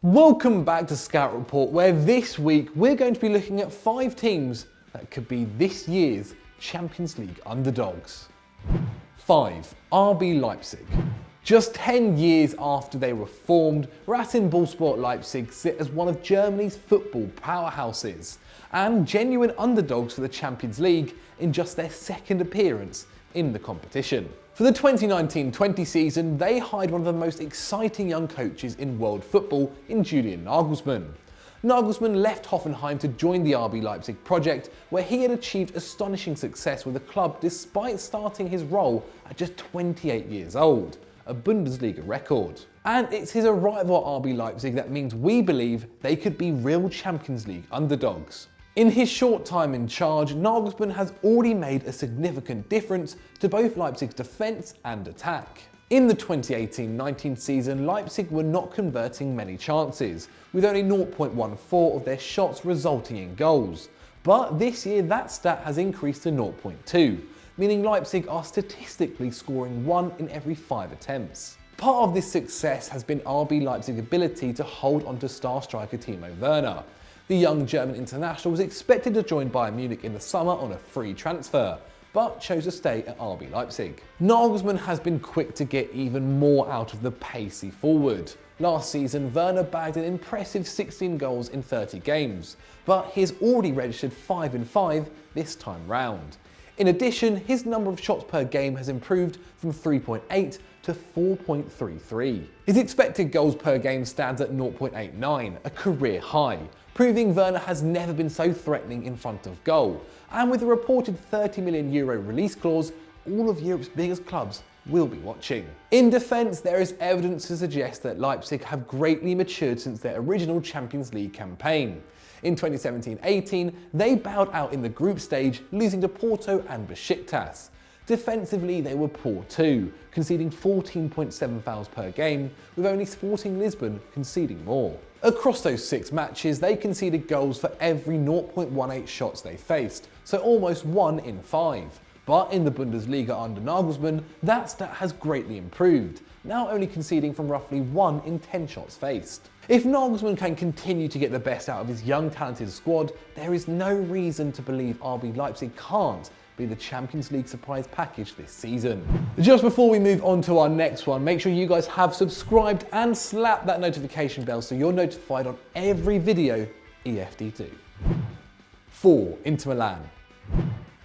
Welcome back to Scout Report, where this week we're going to be looking at 5 teams that could be this year's Champions League underdogs. 5. RB Leipzig. Just 10 years after they were formed, Rasenballsport Leipzig sit as one of Germany's football powerhouses and genuine underdogs for the Champions League in just their second appearance in the competition. For the 2019-20 season, they hired one of the most exciting young coaches in world football in Julian Nagelsmann. Nagelsmann left Hoffenheim to join the RB Leipzig project, where he had achieved astonishing success with the club despite starting his role at just 28 years old, a Bundesliga record. And it's his arrival at RB Leipzig that means we believe they could be real Champions League underdogs. In his short time in charge, Nagelsmann has already made a significant difference to both Leipzig's defence and attack. In the 2018-19 season, Leipzig were not converting many chances, with only 0.14 of their shots resulting in goals. But this year that stat has increased to 0.2, meaning Leipzig are statistically scoring 1 in every 5 attempts. Part of this success has been RB Leipzig's ability to hold onto star striker Timo Werner. The young German international was expected to join Bayern Munich in the summer on a free transfer, but chose to stay at RB Leipzig. Nagelsmann has been quick to get even more out of the pacey forward. Last season, Werner bagged an impressive 16 goals in 30 games, but he has already registered 5 in 5 this time round. In addition, his number of shots per game has improved from 3.8 to 4.33. His expected goals per game stands at 0.89, a career high, proving Werner has never been so threatening in front of goal. And with a reported €30 million release clause, all of Europe's biggest clubs will be watching. In defence, there is evidence to suggest that Leipzig have greatly matured since their original Champions League campaign. In 2017-18, they bowed out in the group stage, losing to Porto and Besiktas. Defensively, they were poor too, conceding 14.7 fouls per game, with only Sporting Lisbon conceding more. Across those 6 matches, they conceded goals for every 0.18 shots they faced, so almost 1 in 5. But in the Bundesliga under Nagelsmann, that stat has greatly improved, now only conceding from roughly 1 in 10 shots faced. If Nagelsmann can continue to get the best out of his young talented squad, there is no reason to believe RB Leipzig can't be the Champions League surprise package this season. Just before we move on to our next one, make sure you guys have subscribed and slap that notification bell so you're notified on every video EFD do. 4. Inter Milan.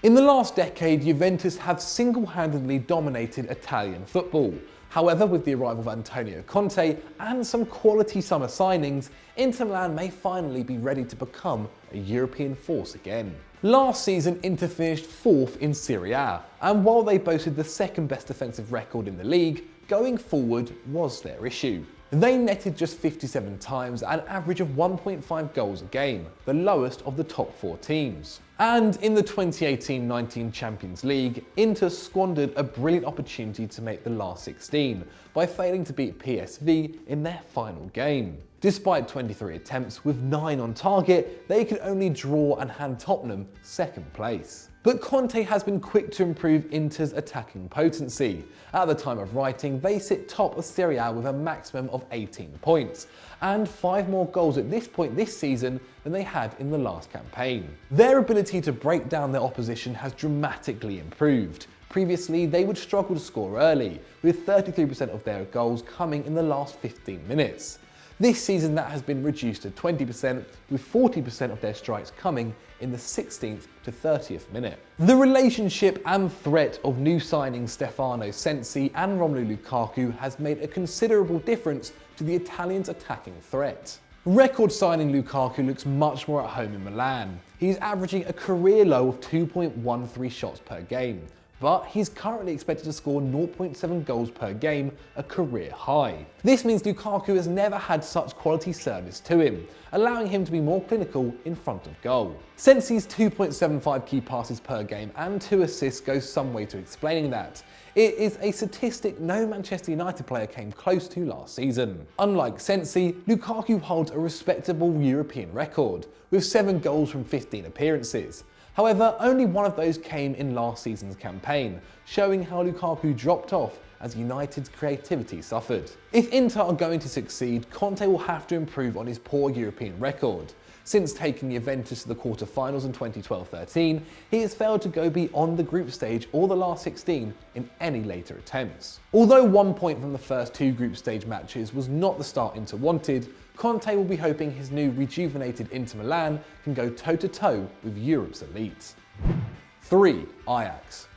In the last decade, Juventus have single-handedly dominated Italian football. However, with the arrival of Antonio Conte and some quality summer signings, Inter Milan may finally be ready to become a European force again. Last season, Inter finished 4th in Serie A, and while they boasted the second best defensive record in the league, going forward was their issue. They netted just 57 times at an average of 1.5 goals a game, the lowest of the top 4 teams. And in the 2018-19 Champions League, Inter squandered a brilliant opportunity to make the last 16 by failing to beat PSV in their final game. Despite 23 attempts with 9 on target, they could only draw and hand Tottenham second place. But Conte has been quick to improve Inter's attacking potency. At the time of writing, they sit top of Serie A with a maximum of 18 points, and 5 more goals at this point this season than they had in the last campaign. Their ability to break down their opposition has dramatically improved. Previously, they would struggle to score early, with 33% of their goals coming in the last 15 minutes. This season that has been reduced to 20%, with 40% of their strikes coming in the 16th to 30th minute. The relationship and threat of new signings Stefano Sensi and Romelu Lukaku has made a considerable difference to the Italians' attacking threat. Record signing Lukaku looks much more at home in Milan. He's averaging a career low of 2.13 shots per game, but he's currently expected to score 0.7 goals per game, a career high. This means Lukaku has never had such quality service to him, allowing him to be more clinical in front of goal. Sensi's 2.75 key passes per game and 2 assists goes some way to explaining that. It is a statistic no Manchester United player came close to last season. Unlike Sensi, Lukaku holds a respectable European record, with 7 goals from 15 appearances. However, only one of those came in last season's campaign, showing how Lukaku dropped off as United's creativity suffered. If Inter are going to succeed, Conte will have to improve on his poor European record. Since taking Juventus to the quarter-finals in 2012-13, he has failed to go beyond the group stage or the last 16 in any later attempts. Although 1 point from the first 2 group stage matches was not the start Inter wanted, Conte will be hoping his new rejuvenated Inter Milan can go toe-to-toe with Europe's elite. 3. Ajax.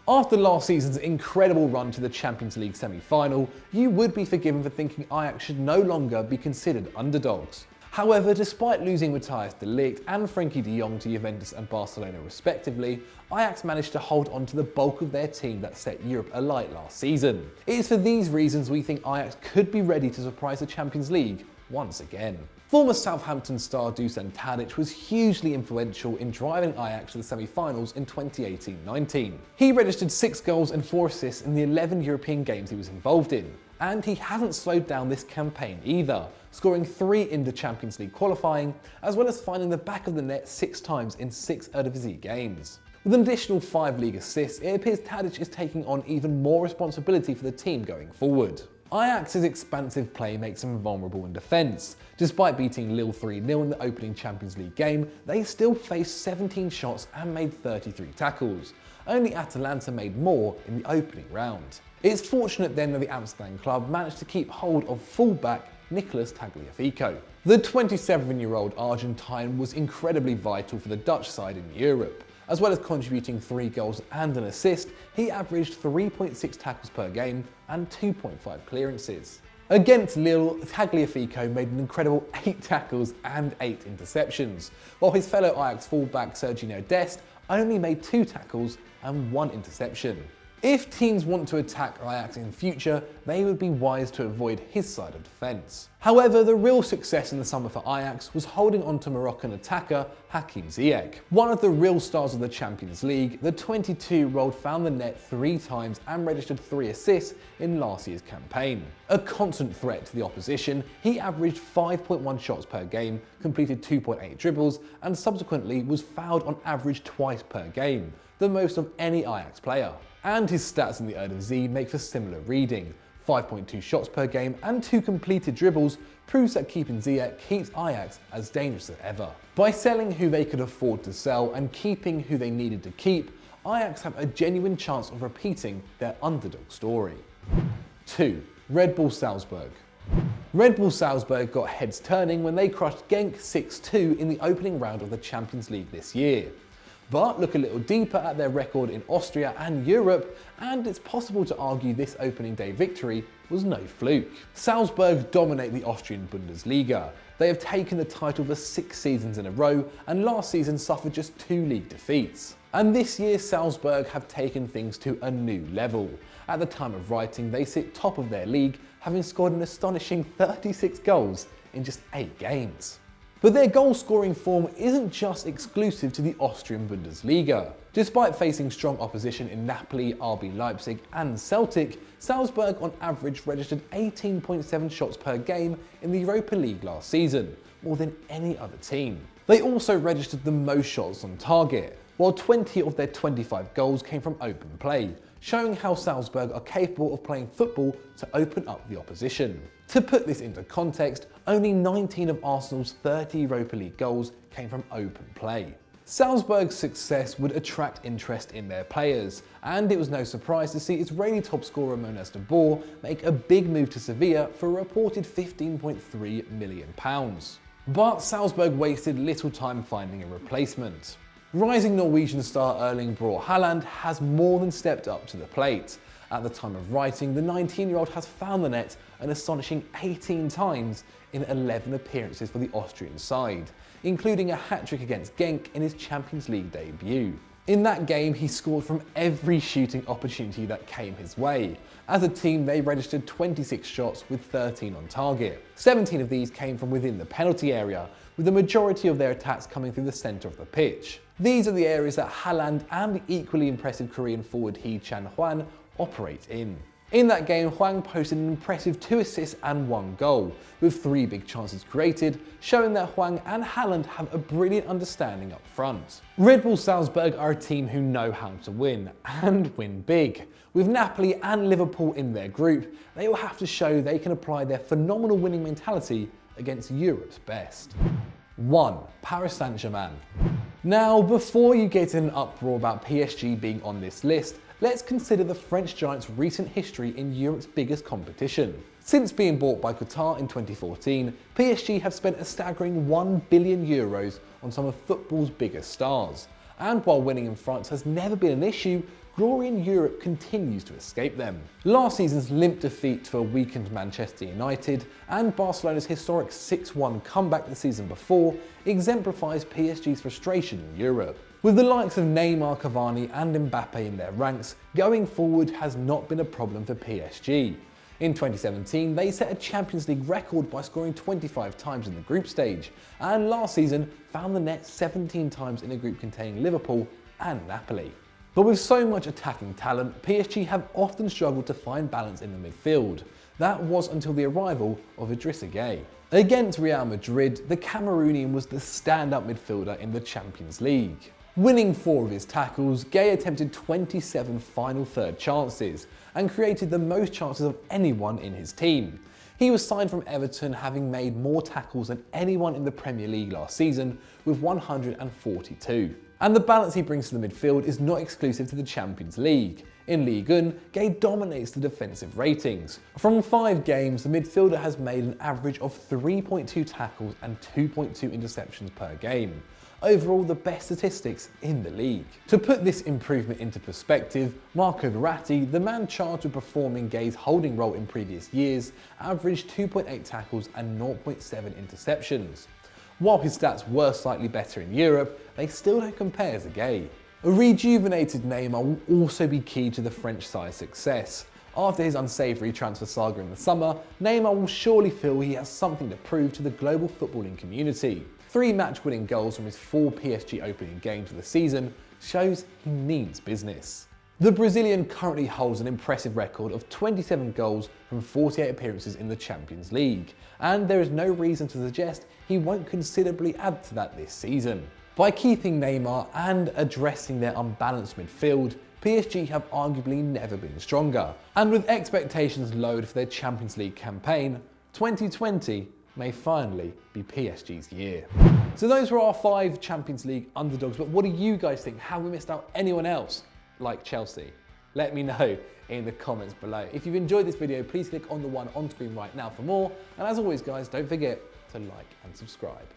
After last season's incredible run to the Champions League semi-final, you would be forgiven for thinking Ajax should no longer be considered underdogs. However, despite losing Matthias de Ligt and Frenkie de Jong to Juventus and Barcelona respectively, Ajax managed to hold on to the bulk of their team that set Europe alight last season. It is for these reasons we think Ajax could be ready to surprise the Champions League once again. Former Southampton star Dusan Tadic was hugely influential in driving Ajax to the semi-finals in 2018-19. He registered 6 goals and 4 assists in the 11 European games he was involved in. And he hasn't slowed down this campaign either, scoring 3 in the Champions League qualifying, as well as finding the back of the net 6 times in 6 Eredivisie games. With an additional 5 league assists, it appears Tadic is taking on even more responsibility for the team going forward. Ajax's expansive play makes them vulnerable in defence. Despite beating Lille 3-0 in the opening Champions League game, they still faced 17 shots and made 33 tackles. Only Atalanta made more in the opening round. It's fortunate then that the Amsterdam club managed to keep hold of fullback Nicolas Tagliafico. The 27-year-old Argentine was incredibly vital for the Dutch side in Europe. As well as contributing 3 goals and an assist, he averaged 3.6 tackles per game and 2.5 clearances. Against Lille, Tagliafico made an incredible 8 tackles and 8 interceptions, while his fellow Ajax fullback Serginho Dest only made 2 tackles and 1 interception. If teams want to attack Ajax in future, they would be wise to avoid his side of defence. However, the real success in the summer for Ajax was holding on to Moroccan attacker Hakim Ziyech. One of the real stars of the Champions League, the 22-year-old found the net 3 times and registered 3 assists in last year's campaign. A constant threat to the opposition, he averaged 5.1 shots per game, completed 2.8 dribbles, and subsequently was fouled on average twice per game, the most of any Ajax player. And his stats in the Eredivisie make for similar reading. 5.2 shots per game and 2 completed dribbles proves that keeping Ziyech keeps Ajax as dangerous as ever. By selling who they could afford to sell and keeping who they needed to keep, Ajax have a genuine chance of repeating their underdog story. 2. Red Bull Salzburg. Red Bull Salzburg got heads turning when they crushed Genk 6-2 in the opening round of the Champions League this year. But look a little deeper at their record in Austria and Europe, and it's possible to argue this opening day victory was no fluke. Salzburg dominate the Austrian Bundesliga. They have taken the title for 6 seasons in a row, and last season suffered just 2 league defeats. And this year Salzburg have taken things to a new level. At the time of writing, they sit top of their league, having scored an astonishing 36 goals in just 8 games. But their goal-scoring form isn't just exclusive to the Austrian Bundesliga. Despite facing strong opposition in Napoli, RB Leipzig and Celtic, Salzburg on average registered 18.7 shots per game in the Europa League last season, more than any other team. They also registered the most shots on target, while 20 of their 25 goals came from open play, showing how Salzburg are capable of playing football to open up the opposition. To put this into context, only 19 of Arsenal's 30 Europa League goals came from open play. Salzburg's success would attract interest in their players, and it was no surprise to see Israeli top scorer Monas de Boer make a big move to Sevilla for a reported £15.3 million. But Salzburg wasted little time finding a replacement. Rising Norwegian star Erling Braut Haaland has more than stepped up to the plate. At the time of writing, the 19-year-old has found the net an astonishing 18 times in 11 appearances for the Austrian side, including a hat-trick against Genk in his Champions League debut. In that game, he scored from every shooting opportunity that came his way. As a team, they registered 26 shots with 13 on target. 17 of these came from within the penalty area, with the majority of their attacks coming through the centre of the pitch. These are the areas that Haaland and the equally impressive Korean forward Hee Chan-hwan operate in. In that game, Hwang posted an impressive 2 assists and 1 goal, with 3 big chances created, showing that Hwang and Haaland have a brilliant understanding up front. Red Bull Salzburg are a team who know how to win, and win big. With Napoli and Liverpool in their group, they will have to show they can apply their phenomenal winning mentality against Europe's best. 1. Paris Saint-Germain. Now, before you get in an uproar about PSG being on this list, let's consider the French giants' recent history in Europe's biggest competition. Since being bought by Qatar in 2014, PSG have spent a staggering €1 billion on some of football's biggest stars. And while winning in France has never been an issue, glory in Europe continues to escape them. Last season's limp defeat to a weakened Manchester United and Barcelona's historic 6-1 comeback the season before exemplifies PSG's frustration in Europe. With the likes of Neymar, Cavani and Mbappe in their ranks, going forward has not been a problem for PSG. In 2017, they set a Champions League record by scoring 25 times in the group stage, and last season found the net 17 times in a group containing Liverpool and Napoli. But with so much attacking talent, PSG have often struggled to find balance in the midfield. That was until the arrival of Idrissa Gueye. Against Real Madrid, the Cameroonian was the stand-up midfielder in the Champions League. Winning 4 of his tackles, Gueye attempted 27 final third chances and created the most chances of anyone in his team. He was signed from Everton, having made more tackles than anyone in the Premier League last season with 142. And the balance he brings to the midfield is not exclusive to the Champions League. In Ligue 1, Gueye dominates the defensive ratings. From 5 games, the midfielder has made an average of 3.2 tackles and 2.2 interceptions per game. Overall, the best statistics in the league. To put this improvement into perspective, Marco Verratti, the man charged with performing Gueye's holding role in previous years, averaged 2.8 tackles and 0.7 interceptions. While his stats were slightly better in Europe, they still don't compare to Gueye. A rejuvenated Neymar will also be key to the French side's success. After his unsavoury transfer saga in the summer, Neymar will surely feel he has something to prove to the global footballing community. 3 match-winning goals from his 4 PSG opening games of the season shows he means business. The Brazilian currently holds an impressive record of 27 goals from 48 appearances in the Champions League, and there is no reason to suggest he won't considerably add to that this season. By keeping Neymar and addressing their unbalanced midfield, PSG have arguably never been stronger. And with expectations lowered for their Champions League campaign, 2020 may finally be PSG's year. So those were our 5 Champions League underdogs, but what do you guys think? Have we missed out anyone else like Chelsea? Let me know in the comments below. If you've enjoyed this video, please click on the one on screen right now for more. And as always guys, don't forget to like and subscribe.